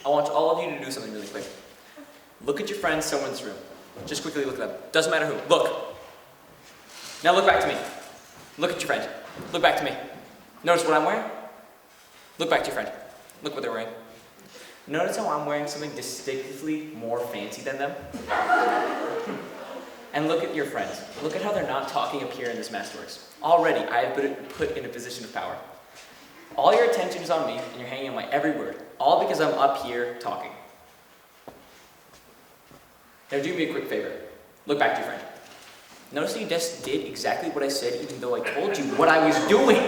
I want all of you to do something really quick. Look at your friends somewhere in this room. Just quickly look at them. Doesn't matter who. Look. Now look back to me. Look at your friend. Look back to me. Notice what I'm wearing? Look back to your friend. Look what they're wearing. Notice how I'm wearing something distinctively more fancy than them? And look at your friends. Look at how they're not talking up here in this Masterworks. Already, I have been put in a position of power. All your attention is on me, and you're hanging on my every word, all because I'm up here talking. Now do me a quick favor. Look back to your friend. Notice that you just did exactly what I said, even though I told you what I was doing.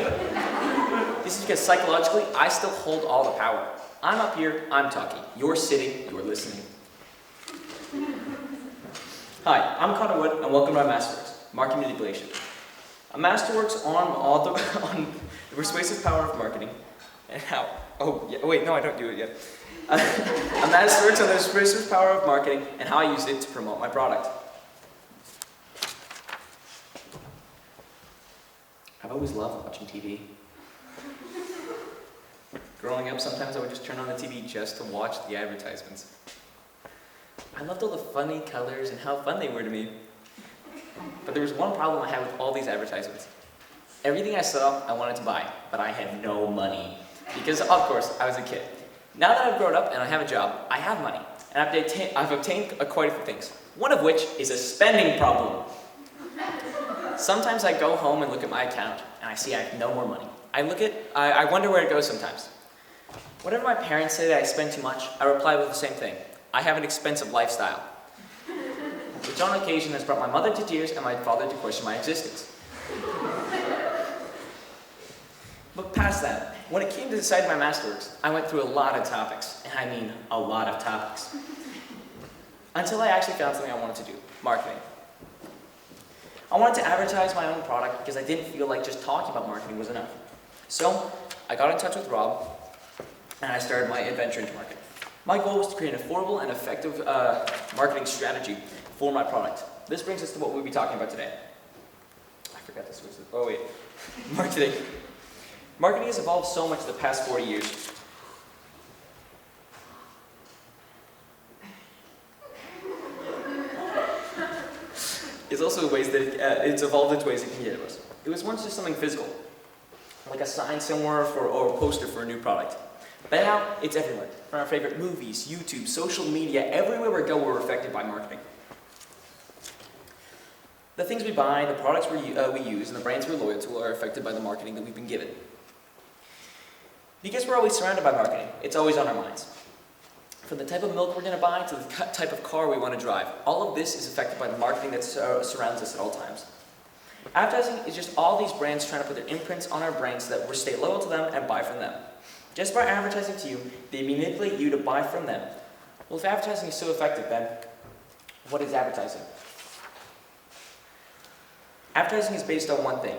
This is because psychologically, I still hold all the power. I'm up here, I'm talking. You're sitting, you're listening. Hi, I'm Connor Wood, and welcome to my Masterworks, Marketing Manipulation. A Masterworks on the persuasive power of marketing, and how, I don't do it yet. A Masterworks on the persuasive power of marketing, and how I use it to promote my product. I've always loved watching TV. Growing up, sometimes I would just turn on the TV just to watch the advertisements. I loved all the funny colors and how fun they were to me. But there was one problem I had with all these advertisements. Everything I saw, I wanted to buy, but I had no money. Because, of course, I was a kid. Now that I've grown up and I have a job, I have money. And I've obtained quite a few things. One of which is a spending problem. Sometimes I go home and look at my account, and I see I have no more money. I wonder where it goes sometimes. Whenever my parents say that I spend too much, I reply with the same thing. I have an expensive lifestyle. Which on occasion has brought my mother to tears and my father to question my existence. But past that, when it came to deciding my Masterworks, I went through a lot of topics, and I mean a lot of topics. Until I actually found something I wanted to do, marketing. I wanted to advertise my own product because I didn't feel like just talking about marketing was enough. So, I got in touch with Rob, and I started my adventure into marketing. My goal was to create an affordable and effective marketing strategy for my product. This brings us to what we'll be talking about today. I forgot this was marketing. Marketing has evolved so much in the past 40 years. It's also ways that it's evolved into ways it can get us. It was once just something physical, like a sign somewhere or a poster for a new product. But now, it's everywhere. From our favorite movies, YouTube, social media, everywhere we go, we're affected by marketing. The things we buy, the products we use, and the brands we're loyal to are affected by the marketing that we've been given. Because we're always surrounded by marketing, it's always on our minds. From the type of milk we're going to buy to the type of car we want to drive, all of this is affected by the marketing that surrounds us at all times. Advertising is just all these brands trying to put their imprints on our brains so that we'll stay loyal to them and buy from them. Just by advertising to you, they manipulate you to buy from them. Well, if advertising is so effective, then what is advertising? Advertising is based on one thing,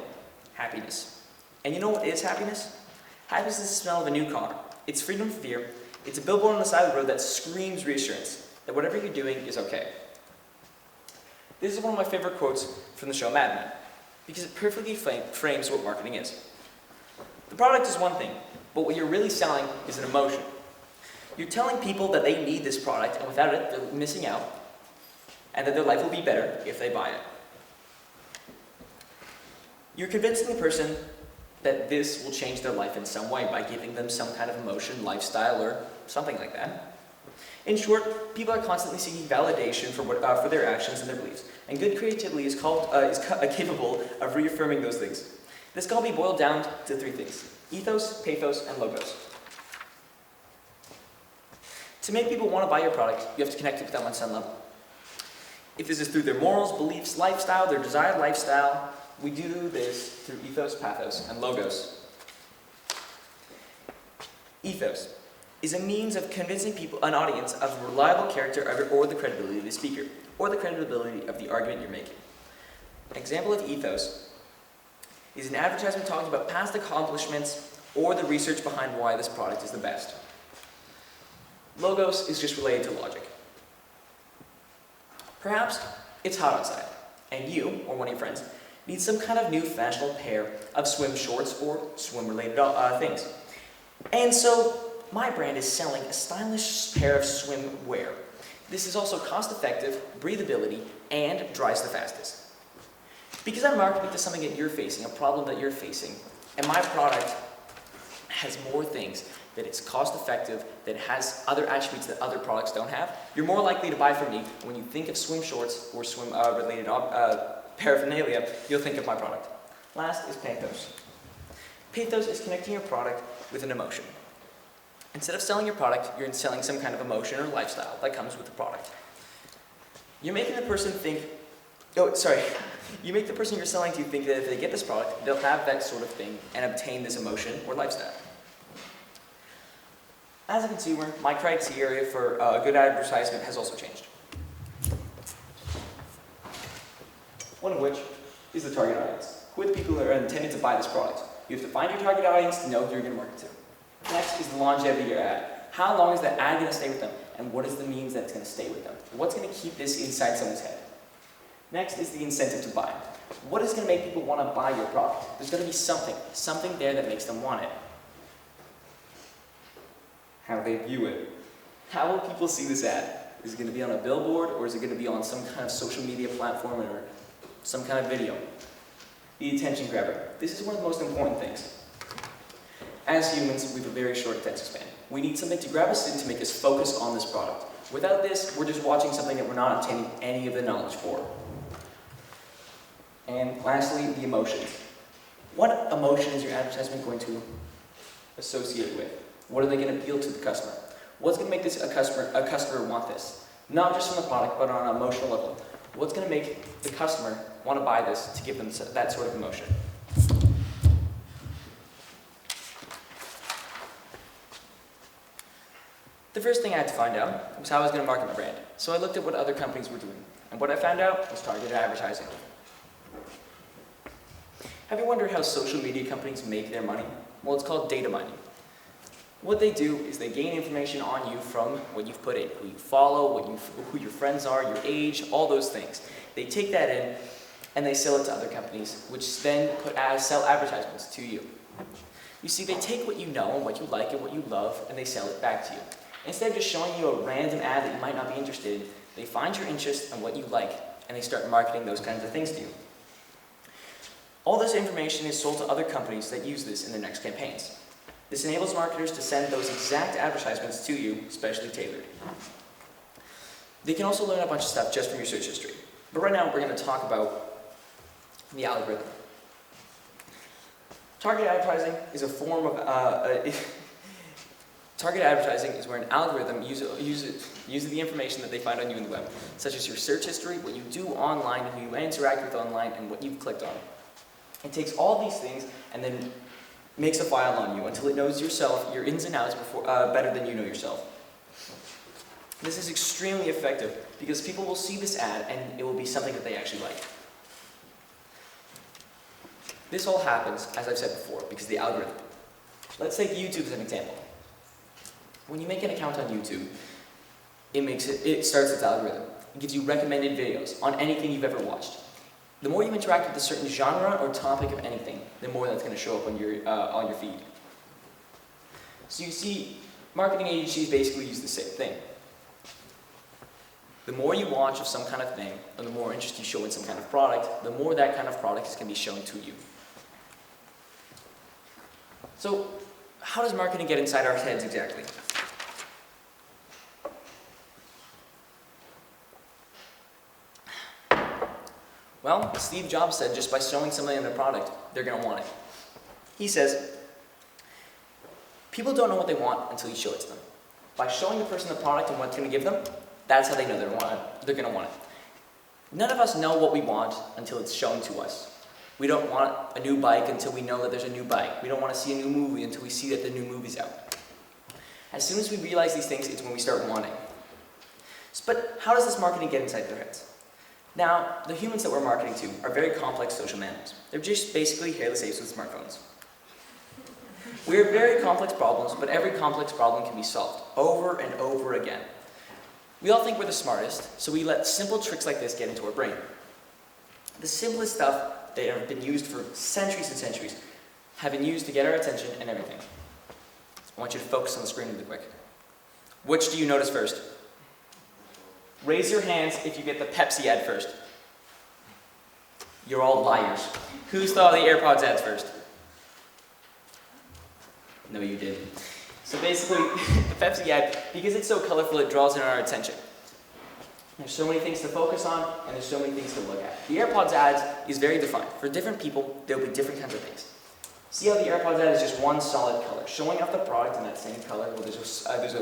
happiness. And you know what is happiness? Happiness is the smell of a new car. It's freedom from fear. It's a billboard on the side of the road that screams reassurance that whatever you're doing is okay. This is one of my favorite quotes from the show Mad Men, because it perfectly frames what marketing is. The product is one thing, but what you're really selling is an emotion. You're telling people that they need this product, and without it, they're missing out, and that their life will be better if they buy it. You're convincing the person that this will change their life in some way by giving them some kind of emotion, lifestyle, or something like that. In short, people are constantly seeking validation for their actions and their beliefs, and good creativity is capable of reaffirming those things. This can all be boiled down to three things: ethos, pathos, and logos. To make people want to buy your product, you have to connect with them on some level. If this is through their morals, beliefs, lifestyle, their desired lifestyle, we do this through ethos, pathos, and logos. Ethos is a means of convincing an audience of a reliable character or the credibility of the speaker, or the credibility of the argument you're making. An example of ethos is an advertisement talking about past accomplishments or the research behind why this product is the best. Logos is just related to logic. Perhaps it's hot outside, and you, or one of your friends, need some kind of new fashionable pair of swim shorts or swim-related things. And so, my brand is selling a stylish pair of swimwear. This is also cost-effective, breathability, and dries the fastest. Because I'm marketing to something that you're facing, a problem that you're facing, and my product has more things, that it's cost-effective, that has other attributes that other products don't have, you're more likely to buy from me. When you think of swim shorts or swim-related paraphernalia, you'll think of my product. Last is Pathos. Pathos is connecting your product with an emotion. Instead of selling your product, you're selling some kind of emotion or lifestyle that comes with the product. You're making the person think, you make the person you're selling to think that if they get this product, they'll have that sort of thing and obtain this emotion or lifestyle. As a consumer, my criteria for a good advertisement has also changed. One of which is the target audience. Who are the people who are intended to buy this product? You have to find your target audience to know who you're going to market to. Next is the longevity of your ad. How long is that ad going to stay with them? And what is the means that it's going to stay with them? What's going to keep this inside someone's head? Next is the incentive to buy. What is going to make people want to buy your product? There's going to be something there that makes them want it. How they view it. How will people see this ad? Is it going to be on a billboard, or is it going to be on some kind of social media platform or some kind of video? The attention grabber. This is one of the most important things. As humans, we have a very short attention span. We need something to grab us in to make us focus on this product. Without this, we're just watching something that we're not obtaining any of the knowledge for. And lastly, the emotions. What emotion is your advertisement going to associate with? What are they going to appeal to the customer? What's going to make this a customer want this? Not just from the product, but on an emotional level. What's going to make the customer want to buy this to give them that sort of emotion? The first thing I had to find out was how I was going to market my brand. So I looked at what other companies were doing. And what I found out was targeted advertising. Have you wondered how social media companies make their money? Well, it's called data mining. What they do is they gain information on you from what you've put in, who you follow, who your friends are, your age, all those things. They take that in and they sell it to other companies, which then sell advertisements to you. You see, they take what you know and what you like and what you love, and they sell it back to you. Instead of just showing you a random ad that you might not be interested in, they find your interest and what you like, and they start marketing those kinds of things to you. All this information is sold to other companies that use this in their next campaigns. This enables marketers to send those exact advertisements to you, specially tailored. They can also learn a bunch of stuff just from your search history. But right now, we're going to talk about the algorithm. Target advertising is a form of target advertising is where an algorithm uses the information that they find on you in the web, such as your search history, what you do online, who you interact with online, and what you've clicked on. It takes all these things and then makes a file on you until it knows yourself, your ins and outs, better than you know yourself. This is extremely effective because people will see this ad and it will be something that they actually like. This all happens, as I've said before, because of the algorithm. Let's take YouTube as an example. When you make an account on YouTube, it starts its algorithm. It gives you recommended videos on anything you've ever watched. The more you interact with a certain genre or topic of anything, the more that's going to show up on your feed. So you see, marketing agencies basically use the same thing. The more you watch of some kind of thing, and the more interest you show in some kind of product, the more that kind of product is going to be shown to you. So, how does marketing get inside our heads exactly? Well, Steve Jobs said just by showing somebody their product, they're going to want it. He says, people don't know what they want until you show it to them. By showing the person the product and what it's going to give them, that's how they know they're going to want it. None of us know what we want until it's shown to us. We don't want a new bike until we know that there's a new bike. We don't want to see a new movie until we see that the new movie's out. As soon as we realize these things, it's when we start wanting. But how does this marketing get inside their heads? Now, the humans that we're marketing to are very complex social animals. They're just basically hairless apes with smartphones. We have very complex problems, but every complex problem can be solved over and over again. We all think we're the smartest, so we let simple tricks like this get into our brain. The simplest stuff that have been used for centuries and centuries have been used to get our attention and everything. I want you to focus on the screen really quick. Which do you notice first? Raise your hands if you get the Pepsi ad first. You're all liars. Who saw the AirPods ads first? No, you did. So basically, the Pepsi ad, because it's so colorful, it draws in our attention. There's so many things to focus on, and there's so many things to look at. The AirPods ads is very defined. For different people, there will be different kinds of things. See how the AirPods ad is just one solid color, showing off the product in that same color. Well, there's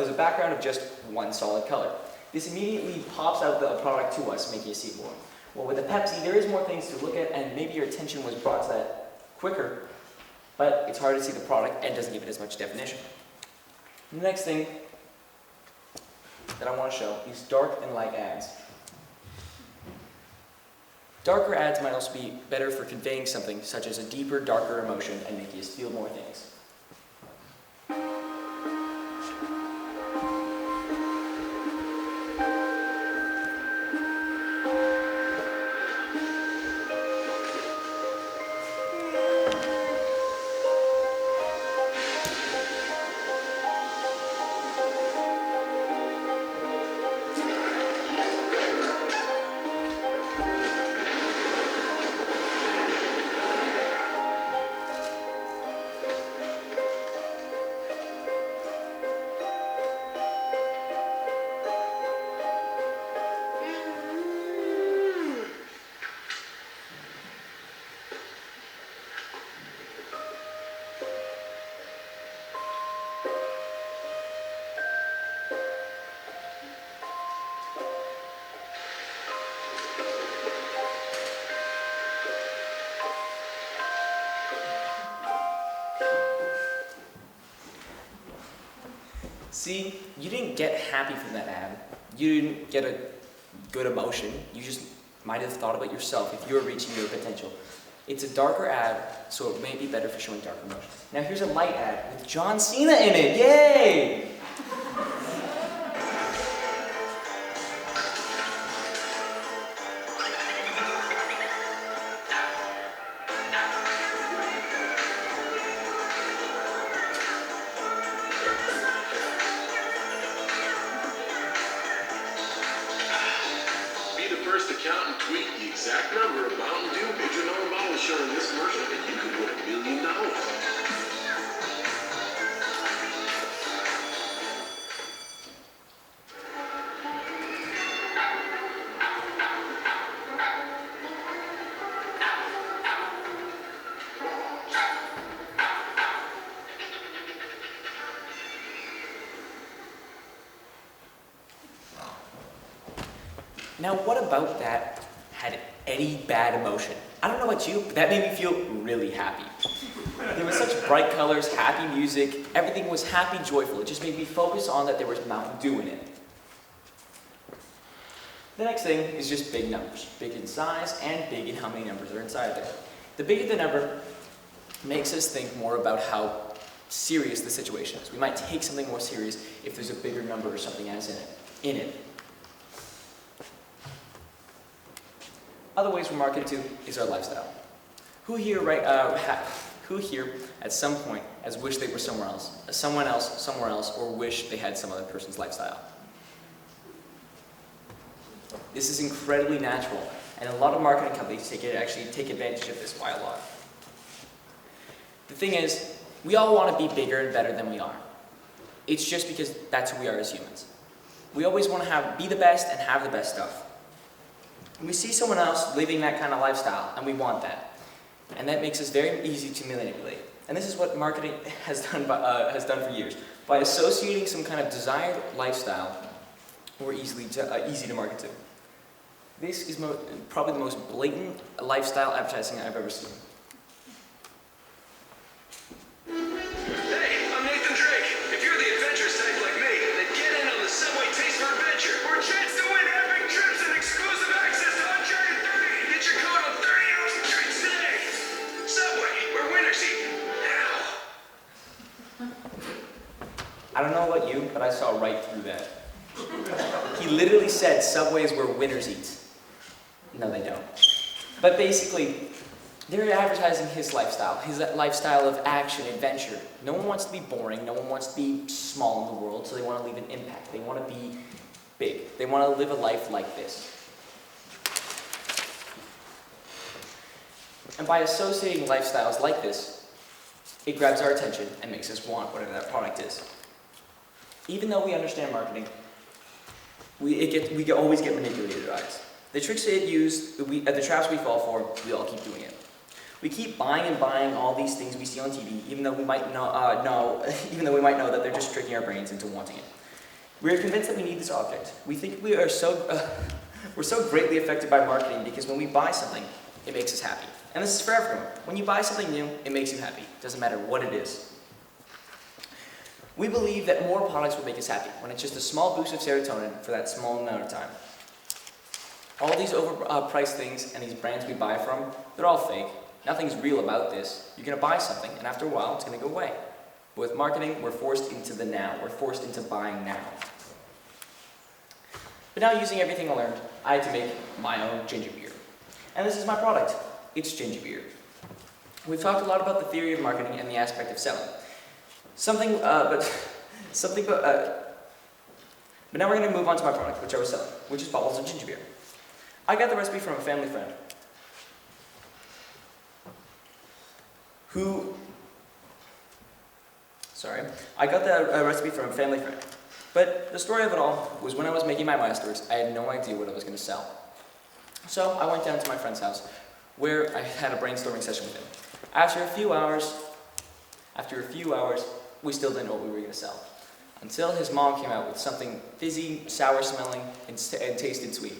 a background of just one solid color. This immediately pops out the product to us, making you see it more. Well, with the Pepsi, there is more things to look at, and maybe your attention was brought to that quicker, but it's hard to see the product and doesn't give it as much definition. The next thing that I want to show is dark and light ads. Darker ads might also be better for conveying something, such as a deeper, darker emotion, and make you feel more things. See, you didn't get happy from that ad. You didn't get a good emotion. You just might have thought about yourself if you were reaching your potential. It's a darker ad, so it may be better for showing darker emotions. Now here's a light ad with John Cena in it. Yay! Account and tweet the exact number of Mountain Dew $1 bottles shown in this commercial, and you could win $1 million. Now, what about that had any bad emotion? I don't know about you, but that made me feel really happy. There was such bright colors, happy music, everything was happy, joyful. It just made me focus on that there was Mountain Dew in it. The next thing is just big numbers. Big in size and big in how many numbers are inside there. The bigger the number makes us think more about how serious the situation is. We might take something more serious if there's a bigger number or something as in it. Other ways we're marketed to is our lifestyle. Who here at some point has wished they were somewhere else, somewhere else, or wish they had some other person's lifestyle? This is incredibly natural, and a lot of marketing companies actually take advantage of this by a lot. The thing is, we all want to be bigger and better than we are. It's just because that's who we are as humans. We always want to be the best and have the best stuff. We see someone else living that kind of lifestyle, and we want that. And that makes us very easy to manipulate. And this is what marketing has done for years. By associating some kind of desired lifestyle, we're easy to market to. This is probably the most blatant lifestyle advertising I've ever seen. Hey, I'm Nathan Drake. If you're the adventurous type like me, then get in on the Subway Taste for Adventure for a chance to win epic trips and exclusive access to Uncharted 3. Get your code on 30 ounce treats today. Subway, where winners eat. Now. I don't know about you, but I saw right through that. He literally said Subway is where winners eat. No, they don't. But basically, They're advertising his lifestyle of action, adventure. No one wants to be boring, no one wants to be small in the world, so they want to leave an impact. They want to be big. They want to live a life like this. And by associating lifestyles like this, it grabs our attention and makes us want whatever that product is. Even though we understand marketing, we always get manipulated by it. The tricks it used, the traps we fall for, we all keep doing it. We keep buying and buying all these things we see on TV, even though we might know that they're just tricking our brains into wanting it. We're convinced that we need this object. We think we're so greatly affected by marketing because when we buy something, it makes us happy. And this is for everyone. When you buy something new, it makes you happy. It doesn't matter what it is. We believe that more products will make us happy when it's just a small boost of serotonin for that small amount of time. All these overpriced things and these brands we buy from, they're all fake. Nothing's real about this. You're going to buy something, and after a while, it's going to go away. But with marketing, we're forced into the now. We're forced into buying now. But now, using everything I learned, I had to make my own ginger beer. And this is my product. It's ginger beer. We've talked a lot about the theory of marketing and the aspect of selling. But now we're going to move on to my product, which I was selling, which is bottles of ginger beer. I got the recipe from a family friend But the story of it all was when I was making my Masterworks, I had no idea what I was going to sell. So I went down to my friend's house, where I had a brainstorming session with him. After a few hours, we still didn't know what we were going to sell. Until his mom came out with something fizzy, sour smelling, and tasted sweet.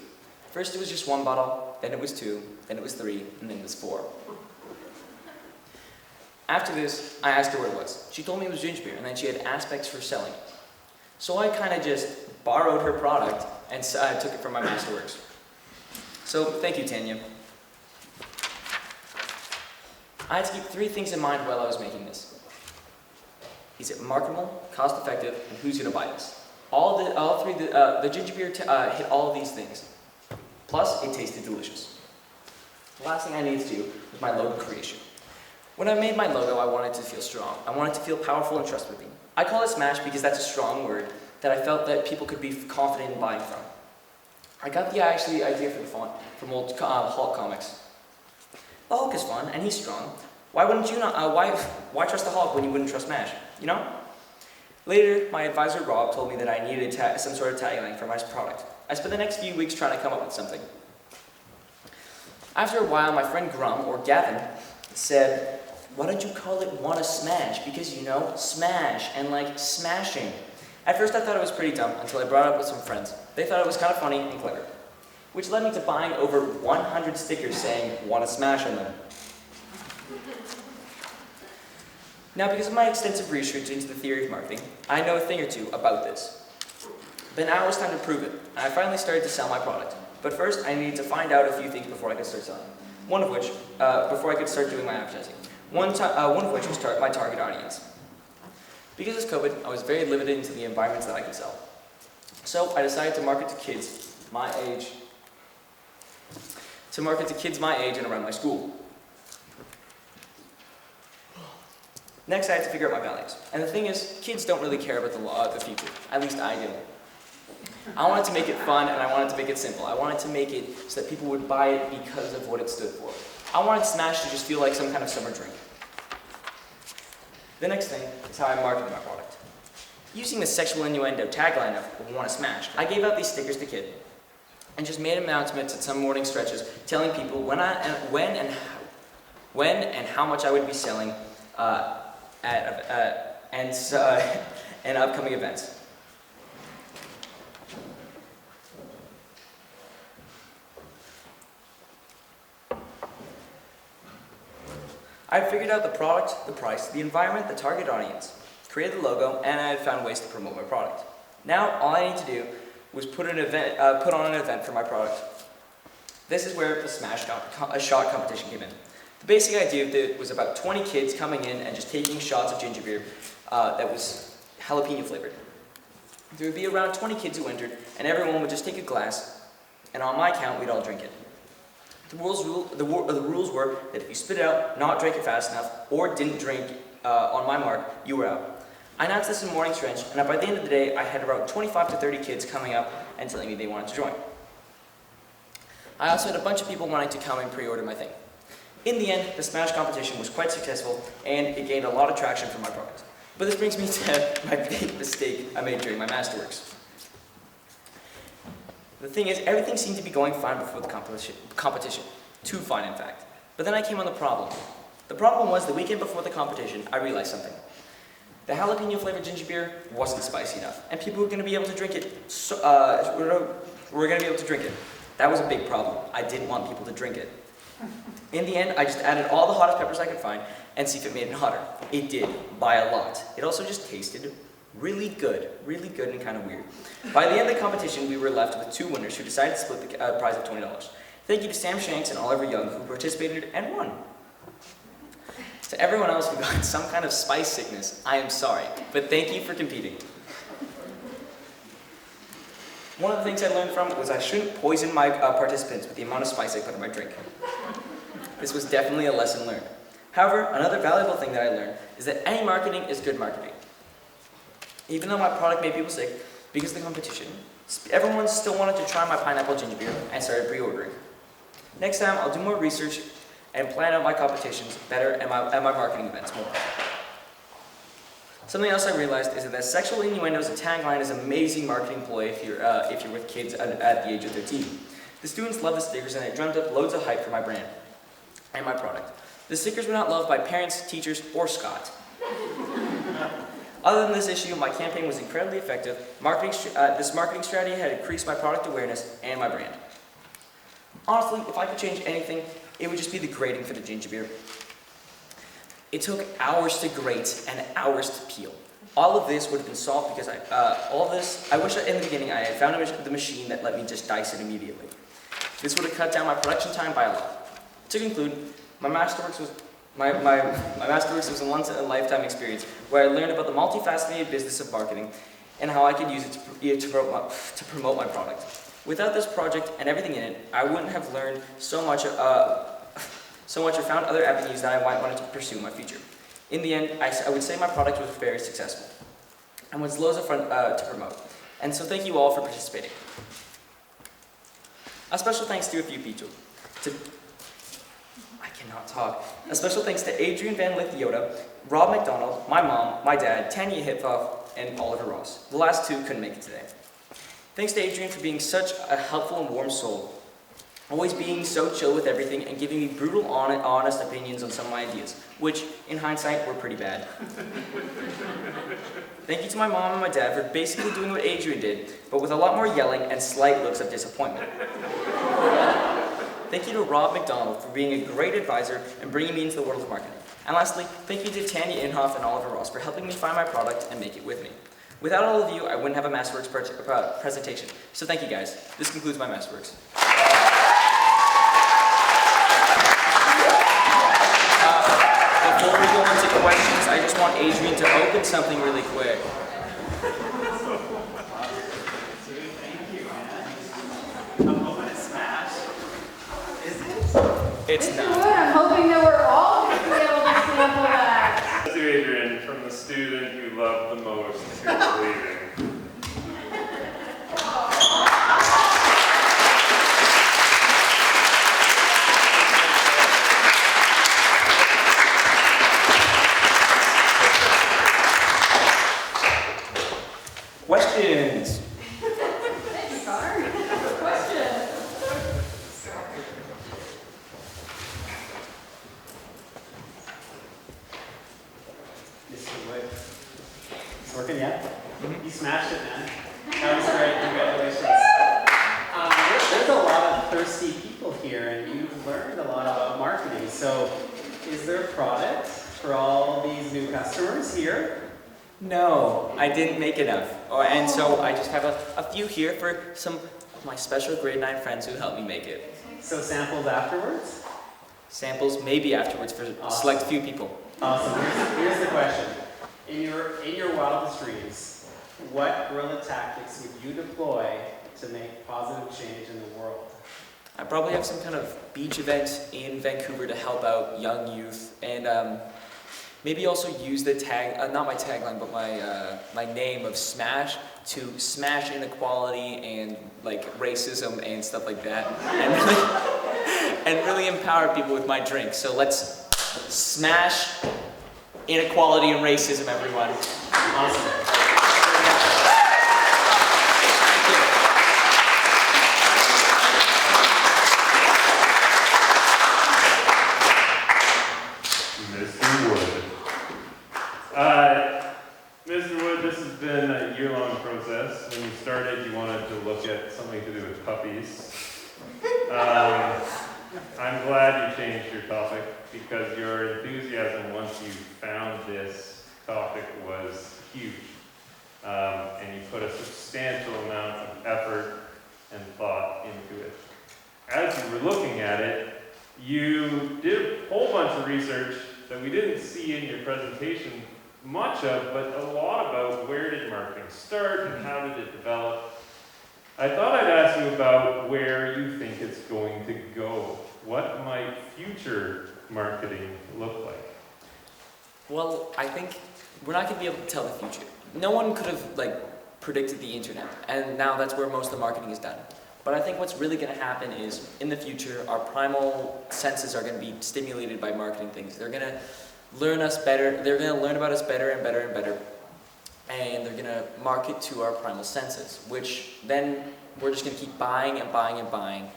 First it was just 1 bottle, then it was 2, then it was 3, and then it was 4. After this, I asked her what it was. She told me it was ginger beer, and then she had aspects for selling. So I kind of just borrowed her product and took it from my Masterworks. So thank you, Tanya. I had to keep 3 things in mind while I was making this. Is it marketable, cost-effective, and who's going to buy this? The ginger beer hit all of these things. Plus, it tasted delicious. The last thing I needed to do was my logo creation. When I made my logo, I wanted to feel strong. I wanted to feel powerful and trustworthy. I call it Smash because that's a strong word that I felt that people could be confident in buying from. I got the idea for the font from old Hulk comics. The Hulk is fun, and he's strong. Why wouldn't you not? Why trust the Hulk when you wouldn't trust Smash? You know? Later, my advisor Rob told me that I needed some sort of tagline for my product. I spent the next few weeks trying to come up with something. After a while, my friend Grum, or Gavin, said, "Why don't you call it Wanna Smash? Because, you know, smash and like smashing." At first I thought it was pretty dumb until I brought it up with some friends. They thought it was kind of funny and clever, which led me to buying over 100 stickers saying Wanna Smash on them. Now, because of my extensive research into the theory of marketing, I know a thing or two about this. But now it was time to prove it, and I finally started to sell my product. But first, I needed to find out a few things before I could start selling. One of which, before I could start doing my advertising. One of which was my target audience. Because of COVID, I was very limited into the environments that I could sell. So I decided to market to kids my age and around my school. Next, I had to figure out my values. And the thing is, kids don't really care about the future. At least I do. I wanted to make it fun, and I wanted to make it simple. I wanted to make it so that people would buy it because of what it stood for. I wanted Smash to just feel like some kind of summer drink. The next thing is how I marketed my product. Using the sexual innuendo tagline of "Wanna Smash," I gave out these stickers to kids and just made announcements at some morning stretches telling people when and how much I would be selling and upcoming events. I had figured out the product, the price, the environment, the target audience, created the logo, and I had found ways to promote my product. Now, all I need to do was put on an event for my product. This is where the Smash shot competition came in. The basic idea of it was about 20 kids coming in and just taking shots of ginger beer that was jalapeno flavored. There would be around 20 kids who entered, and everyone would just take a glass, and on my count, we'd all drink it. The rules were that if you spit it out, not drank it fast enough, or didn't drink on my mark, you were out. I announced this in Morning Trench, and by the end of the day, I had about 25 to 30 kids coming up and telling me they wanted to join. I also had a bunch of people wanting to come and pre-order my thing. In the end, the Smash competition was quite successful, and it gained a lot of traction for my product. But this brings me to my big mistake I made during my Masterworks. The thing is, everything seemed to be going fine before the competition. Too fine, in fact. But then I came on the problem. The problem was, the weekend before the competition, I realized something. The jalapeno flavored ginger beer wasn't spicy enough, and people were going to be able to drink it. Were going to be able to drink it. That was a big problem. I didn't want people to drink it. In the end, I just added all the hottest peppers I could find and see if it made it hotter. It did, by a lot. It also just tasted really good and kind of weird. By the end of the competition, we were left with 2 winners who decided to split the prize of $20. Thank you to Sam Shanks and Oliver Young who participated and won. To everyone else who got some kind of spice sickness, I am sorry, but thank you for competing. One of the things I learned from it was I shouldn't poison my participants with the amount of spice I put in my drink. This was definitely a lesson learned. However, another valuable thing that I learned is that any marketing is good marketing. Even though my product made people sick, because of the competition, everyone still wanted to try my pineapple ginger beer and started pre-ordering. Next time, I'll do more research and plan out my competitions better and my marketing events more. Something else I realized is that sexual innuendo as a tagline is an amazing marketing ploy if you're with kids at the age of 13. The students love the stickers and it drummed up loads of hype for my brand and my product. The stickers were not loved by parents, teachers, or Scott. Other than this issue, my campaign was incredibly effective. This marketing strategy had increased my product awareness and my brand. Honestly, if I could change anything, it would just be the grading for the ginger beer. It took hours to grate and hours to peel. All of this would have been solved because I wish in the beginning I had found the machine that let me just dice it immediately. This would have cut down my production time by a lot. To conclude, my Masterworks was a once-in-a-lifetime experience where I learned about the multifaceted business of marketing and how I could use it to promote my product. Without this project and everything in it, I wouldn't have learned so much or found other avenues that I wanted to pursue in my future. In the end, I would say my product was very successful and was loads of fun to promote. And so thank you all for participating. A special thanks to a few people. A special thanks to Adrian Van Lithiota, Rob McDonald, my mom, my dad, Tanya Hiphoff, and Oliver Ross. The last 2 couldn't make it today. Thanks to Adrian for being such a helpful and warm soul, always being so chill with everything and giving me brutal, honest opinions on some of my ideas, which, in hindsight, were pretty bad. Thank you to my mom and my dad for basically doing what Adrian did, but with a lot more yelling and slight looks of disappointment. Thank you to Rob McDonald for being a great advisor and bringing me into the world of marketing. And lastly, thank you to Tanya Inhofe and Oliver Ross for helping me find my product and make it with me. Without all of you, I wouldn't have a Masterworks presentation. So thank you guys. This concludes my Masterworks. Before we go into questions, I just want Adrian to open something really quick. It's Good. not. I'm hoping that we're all going to be able to sample that. To Adrian, from the student you love the most, here's leaving. Questions? Thank you, Connor. Question. It's working, yeah? You smashed it, man. That was great. Congratulations. There's a lot of thirsty people here, and you've learned a lot about marketing. So, is there a product for all these new customers here? No, I didn't make enough. And so I just have a few here for some of my special grade 9 friends who helped me make it. So samples afterwards? Samples maybe afterwards for a select few people. Awesome. Here's the question. In your wildest dreams, what guerrilla tactics would you deploy to make positive change in the world? I probably have some kind of beach event in Vancouver to help out young youth, and maybe also use the not my tagline, but my name of Smash to smash inequality and like racism and stuff like that, and really empower people with my drink. So let's smash inequality and racism, everyone. Awesome. Mr. Wood, this has been a year-long process. When you started, you wanted to look at something to do with puppies. I'm glad you changed your topic because your enthusiasm once you found this topic was huge. And you put a substantial amount of effort and thought into it. As you were looking at it, you did a whole bunch of research that we didn't see in your presentation much of, but a lot about where did marketing start and how did it develop. I thought I'd ask you about where you think it's going to go. What might future marketing look like? Well, I think we're not going to be able to tell the future. No one could have predicted the internet, and now that's where most of the marketing is done. But I think what's really going to happen is, in the future, our primal senses are going to be stimulated by marketing things. They're going to learn us better, they're going to learn about us better and better and better, and they're going to market to our primal senses, which then we're just going to keep buying and buying and buying,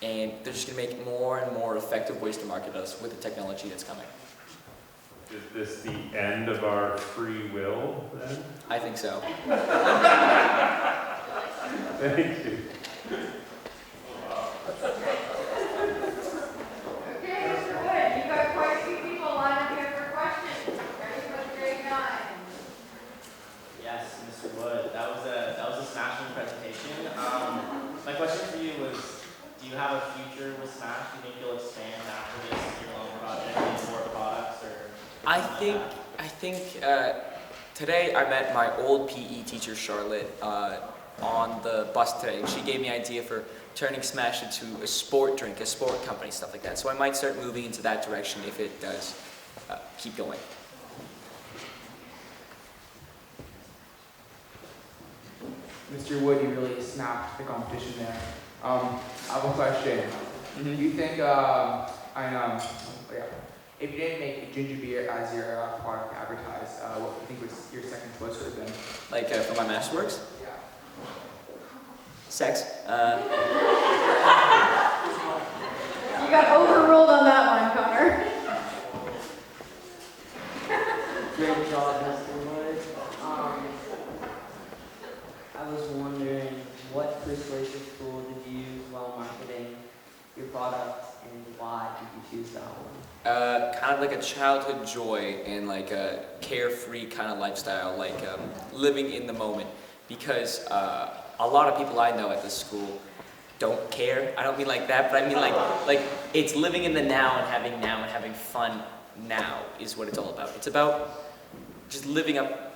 and they're just going to make more and more effective ways to market us with the technology that's coming. Is this the end of our free will, then? I think so. Thank you. Okay, Mr. Wood, you've got quite a few people lined up here for questions. Ready for the great time. Yes, Mr. Wood, that was a smashing presentation. My question for you was, do you have a future with Smash? Do you think you'll expand after this year-long project into more products, or? I think today I met my old PE teacher, Charlotte, on the bus today, and she gave me an idea for turning Smash into a sport drink, a sport company, stuff like that. So I might start moving into that direction if it does keep going. Mr. Wood, you really snapped the competition there. I have a question. Do you think, if you didn't make ginger beer as your product to advertise, what do you think was your second choice would have been? Like for my Masterworks? Yeah. Sex. You got overruled on that one, Connor. Great job, Mr. Wood. I was wondering, what persuasive tool did you use while marketing your product, and why did you choose that one? Kind of like a childhood joy and like a carefree kind of lifestyle, like living in the moment. Because a lot of people I know at this school don't care. I don't mean like that, but I mean like it's living in the now and having fun now is what it's all about. It's about just living up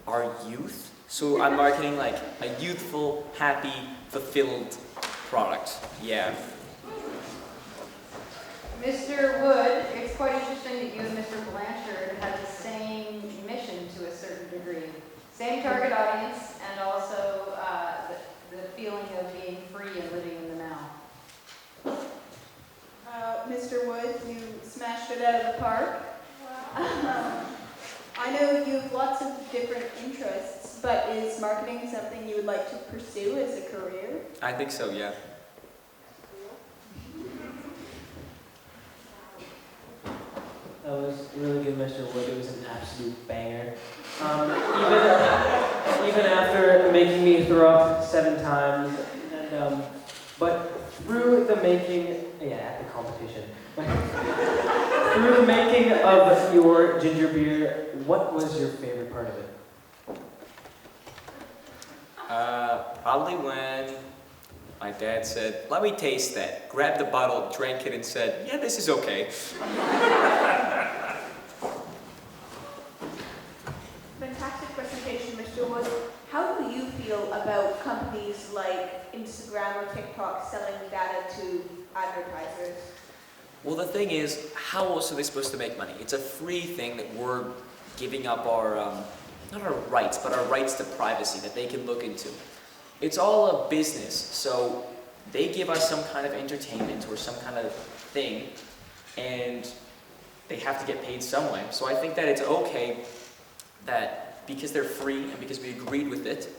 our youth. So I'm marketing like a youthful, happy, fulfilled product. Yeah. Mr. Wood, it's quite interesting that you and Mr. Blanchard have the same mission to a certain degree. Same target audience, and also the feeling of being free and living in the now. Mr. Wood, you smashed it out of the park. I know you have lots of different interests, but is marketing something you would like to pursue as a career? I think so, yeah. That was really good, Mr. Wood. It was an absolute banger. Even after making me throw up 7 times, and but through the making, at the competition, but through the making of your ginger beer, what was your favorite part of it? Probably when my dad said, "Let me taste that." Grabbed the bottle, drank it, and said, "Yeah, this is okay." Fantastic presentation, Mr. Wood. How do you feel feel about companies like Instagram or TikTok selling data to advertisers? Well, the thing is, how else are they supposed to make money? It's a free thing that we're giving up our, not our rights, but our rights to privacy that they can look into. It's all a business, so they give us some kind of entertainment or some kind of thing, and they have to get paid some way. So I think that it's okay that because they're free and because we agreed with it,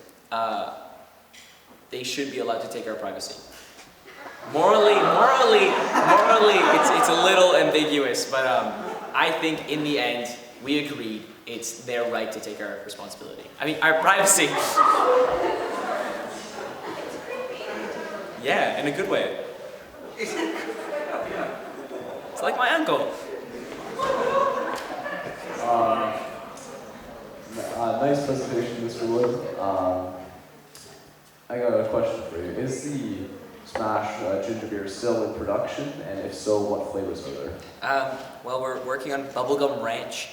they should be allowed to take our privacy. Morally, it's a little ambiguous, but I think in the end, we agreed it's their right to take our responsibility. I mean, our privacy. Yeah, in a good way. It's like my uncle. Nice presentation, Mr. Wood. I got a question for you. Is the Smash ginger beer still in production? And if so, what flavors are there? Well, we're working on Bubblegum Ranch,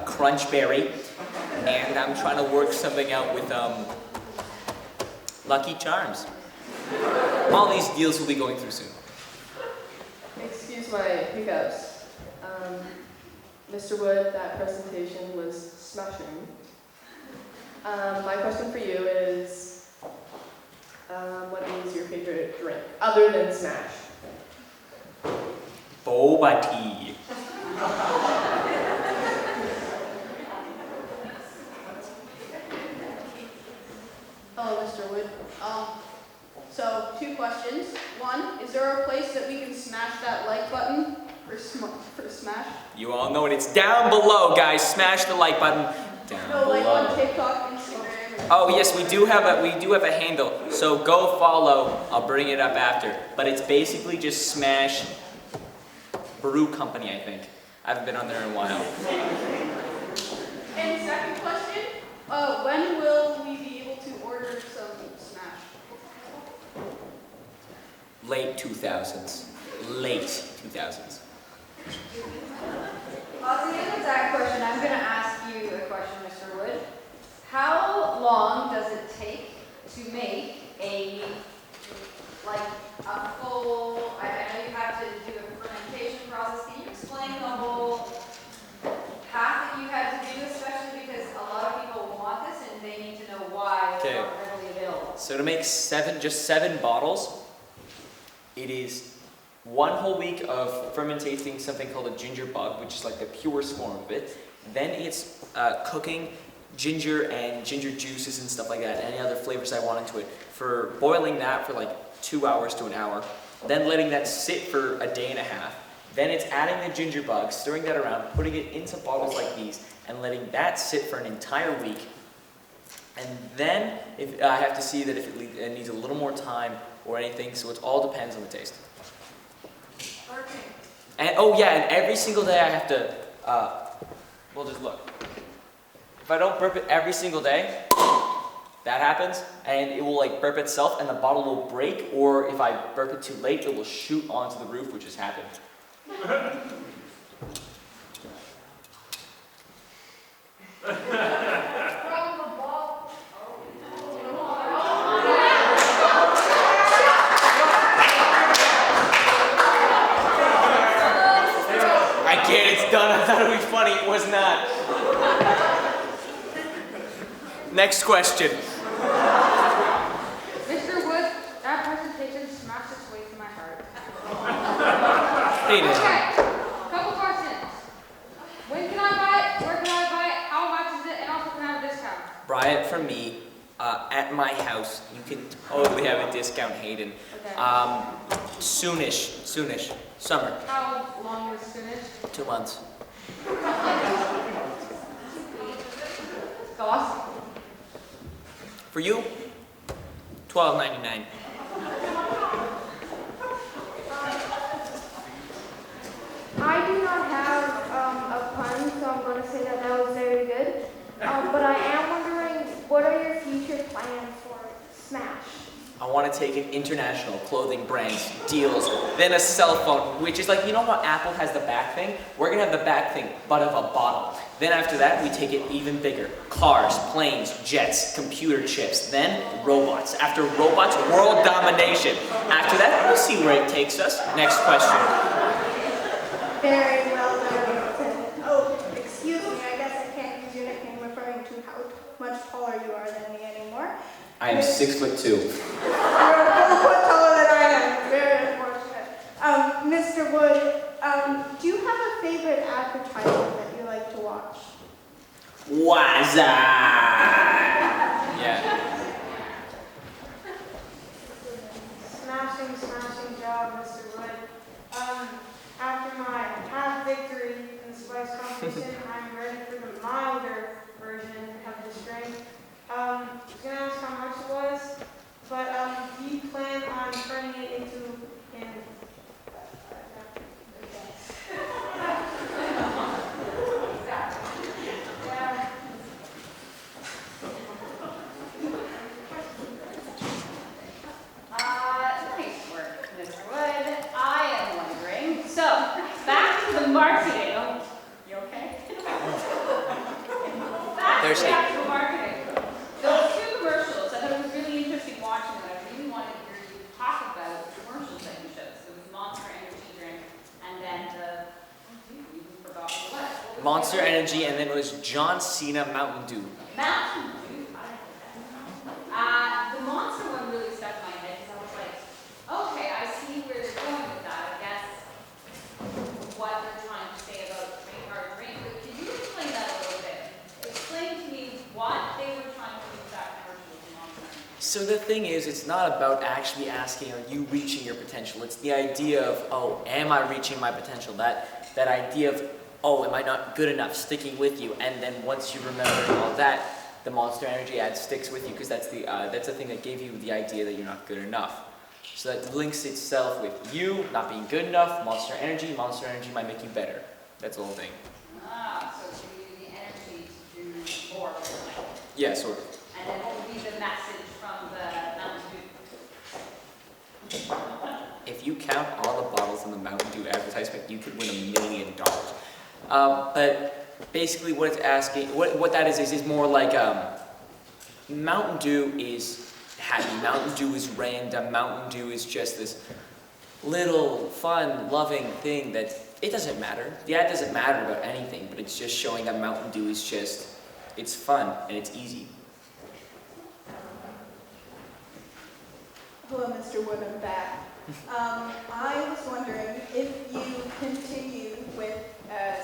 Crunch Berry, and I'm trying to work something out with Lucky Charms. All these deals will be going through soon. Excuse my hiccups. Mr. Wood, that presentation was smashing. My question for you is, what is your favorite drink, other than Smash? Boba tea. Hello, Mr. Wood. So 2 questions. One, is there a place that we can smash that like button for Smash? You all know it. It's down below, guys. Smash the like button down No, like below. on TikTok, Instagram. Oh yes, we do have a handle. So go follow. I'll bring it up after. But it's basically just Smash Brew Company, I think. I haven't been on there in a while. And second question, when will we be able to order some Smash? Late 2000s. Late 2000s. On the exact question, I'm going to ask you a question, Mr. Wood. How long does it take to make a full, I know you have to do a fermentation process. Can you explain the whole path that you had to do, especially because a lot of people want this and they need to know why it's not readily available? So to make just seven bottles, it is 1 whole week of fermentating something called a ginger bug, which is like the purest form of it. Then it's cooking ginger and ginger juices and stuff like that, any other flavors I want into it, for boiling that for like 2 hours to an hour, then letting that sit for a day and a half. Then it's adding the ginger bug, stirring that around, putting it into bottles like these, and letting that sit for an entire week. And then if I have to see that if it needs a little more time or anything, so it all depends on the taste. And oh yeah, and every single day I have to, well just look. If I don't burp it every single day, that happens, and it will like burp itself and the bottle will break, or if I burp it too late, it will shoot onto the roof, which has happened. I get it's done. I thought it would be funny. It was not. Next question. Mr. Wood, that presentation smashed its way to my heart. Hey, Nick. Okay, couple questions. When can I buy it? Where can I buy it? How much is it? And also can I have a discount? Buy it from me at my house. You can totally have a discount, Hayden. Okay. Soonish. Summer. How long is soonish? 2 months. Cost? For you, $12.99. I do not have a pun, so I'm going to say that was very good. But I am wondering, what are your future plans for Smash? I want to take an international clothing brands, deals, then a cell phone, which is like, you know how Apple has the back thing? We're going to have the back thing, but of a bottle. Then after that, we take it even bigger. Cars, planes, jets, computer chips, then robots. After robots, world domination. After that, we'll see where it takes us. Next question. Very well done. Oh, excuse me, I guess I can't use your nickname referring to how much taller you are than me anymore. I am 6'2". You're a full foot taller than I am. Very unfortunate. Mr. Wood, do you have a favorite advertisement that you like to watch? Waza! Yeah. Smashing job, Mr. Wood. After my half victory in the spice competition, I'm ready for the milder version of this drink. I was going to ask how much it was, but do you plan on turning it into an... Nice work, Mr. Wood. I am wondering, so, back to the marketing. Oh, you okay? Back to the marketing. Those two commercials, I thought it was really interesting watching them. I really wanted to hear you talk about the commercials that you showed. So it was Monster Energy drink, and then you forgot what. Monster Energy, and then it was John Cena Mountain Dew. Mountain Dew? The Monster one really stuck in my head because I was like, okay, I see where they're going with that. I guess what they're trying to say about drink hard drink. But can you explain that a little bit? Explain to me what they were trying to do with that commercial with Monster Energy. So the thing is, it's not about actually asking, are you reaching your potential? It's the idea of, oh, am I reaching my potential? That idea of, oh, am I not good enough, sticking with you? And then once you remember all that, the Monster Energy ad sticks with you because that's the thing that gave you the idea that you're not good enough. So that links itself with you not being good enough, Monster Energy might make you better. That's the whole thing. So it's giving you the energy to do more of it. Yeah, sort of. And then what would be the message from the Mountain Dew? If you count all the bottles in the Mountain Dew advertisement, you could win $1 million. But basically what it's asking, what that is more like Mountain Dew is happy, Mountain Dew is random, Mountain Dew is just this little fun, loving thing that it doesn't matter. The ad doesn't matter about anything, but it's just showing that Mountain Dew is just, it's fun and it's easy. Hello, Mr. Wood, I'm back. I was wondering if you continue with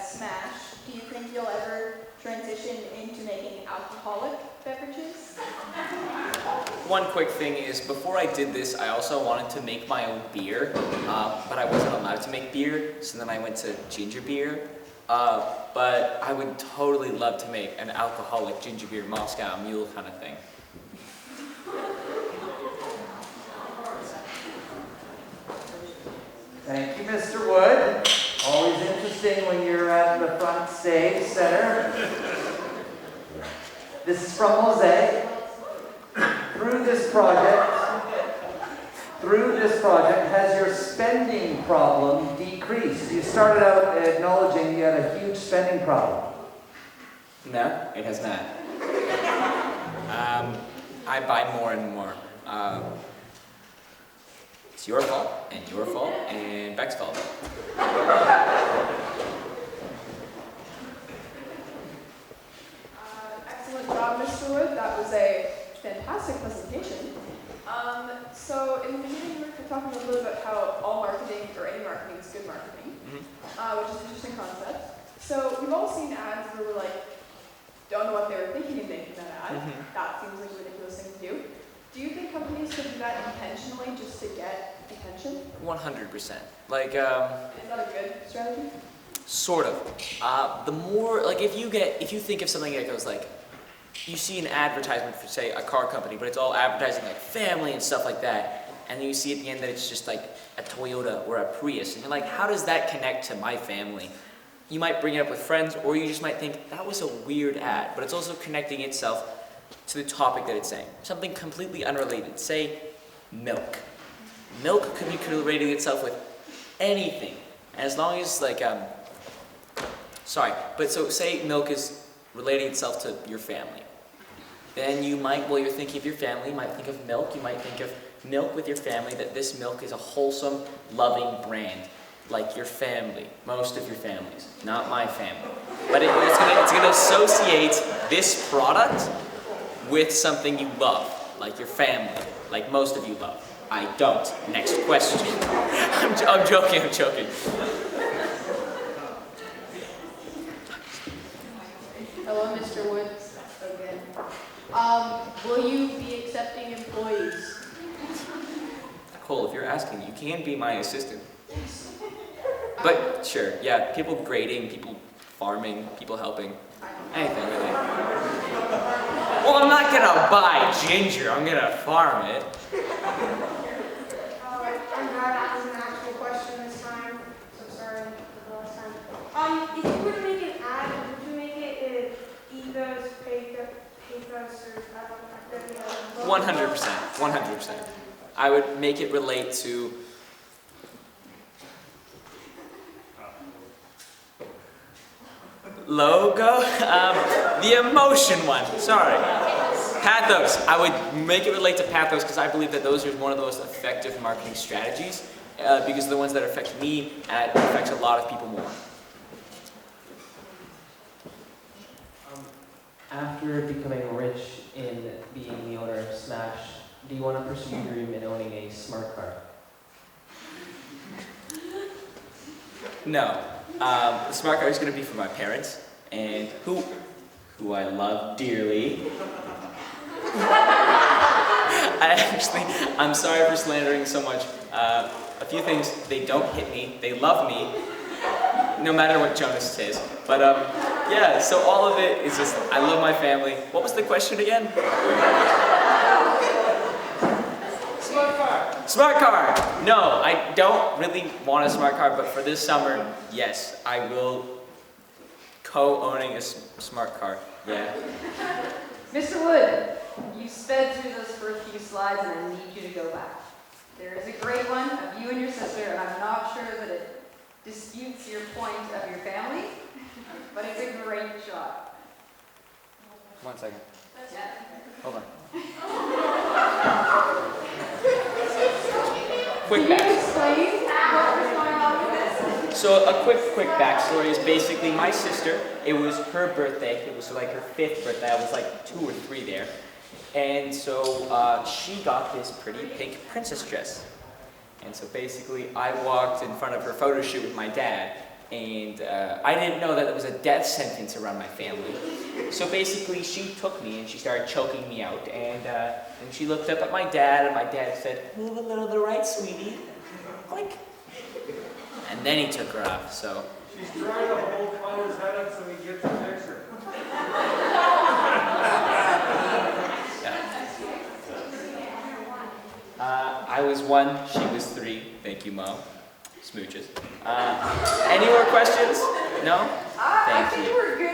Smash, do you think you'll ever transition into making alcoholic beverages? One quick thing is, before I did this, I also wanted to make my own beer, but I wasn't allowed to make beer, so then I went to ginger beer. But I would totally love to make an alcoholic ginger beer, Moscow Mule kind of thing. Thank you, Mr. Wood. Always interesting when you're at the front stage center. This is from Jose. Through this project, has your spending problem decreased? You started out acknowledging you had a huge spending problem. No, it has not. I buy more and more. It's your fault, and Beck's fault. Excellent job, Mr. Wood. That was a fantastic presentation. So in the beginning, we were talking a little bit about how all marketing, or any marketing, is good marketing, which is an interesting concept. So we've all seen ads where we're like, don't know what they were thinking in making that ad. That seems like a ridiculous thing to do. Do you think companies could do that intentionally just to get attention? 100%. Like, Is that a good strategy? sort of. The more, like, if you think of something that goes like, you see an advertisement for, say, a car company, but it's all advertising like family and stuff like that, and then you see at the end that it's just like a Toyota or a Prius, and you're like, how does that connect to my family? You might bring it up with friends, or you just might think, that was a weird ad, but it's also connecting itself to the topic that it's saying. Something completely unrelated. Say, milk. Milk could be relating itself with anything, as long as like so say milk is relating itself to your family. Then you might, while you're thinking of your family, you might think of milk. You might think of milk with your family, that this milk is a wholesome, loving brand, like your family, most of your families, not my family. But it's gonna associate this product with something you love, like your family, like most of you love. I don't. Next question. I'm joking. Hello, Mr. Woods. Again. Will you be accepting employees? Cole, if you're asking, you can be my assistant. But sure, yeah, people grading, people farming, people helping, anything really. Well, I'm not gonna buy ginger, I'm gonna farm it. I'm glad that was an actual question this time, so sorry for the last time. If you were to make an ad, would you make it Ethos, Pathos, or 100%. I would make it relate to logo? The emotion one, sorry. Pathos. I would make it relate to Pathos because I believe that those are one of the most effective marketing strategies because they're the ones that affect me and it affects a lot of people more. After becoming rich in being the owner of Smash, do you want to pursue your dream in owning a smart car? No. The smart car is going to be for my parents, and who I love dearly. I'm sorry for slandering so much. A few things, they don't hit me, they love me, no matter what Jonas says. But yeah, so all of it is just, I love my family. What was the question again? Smart car. Smart car! No, I don't really want a smart car, but for this summer, yes, I will co-owning a smart car, yeah. Mr. Wood, you sped through those first few slides and I need you to go back. There is a great one of you and your sister, and I'm not sure that it disputes your point of your family, but it's a great shot. 1 second. Yeah. Hold on. Can you explain what was going on with this? So a quick backstory is basically my sister, it was her birthday, it was like her 5th birthday, I was like 2 or 3 there. And so she got this pretty pink princess dress. And so basically I walked in front of her photo shoot with my dad, and I didn't know that there was a death sentence around my family. So basically she took me and she started choking me out, and she looked up at my dad, and my dad said, "Move a little to the right, sweetie." Like, and then he took her off, so. She's trying to hold Connor's head up so he gets the picture. I was 1, she was 3. Thank you, Mom. Smooches. Any more questions? No? I think we're good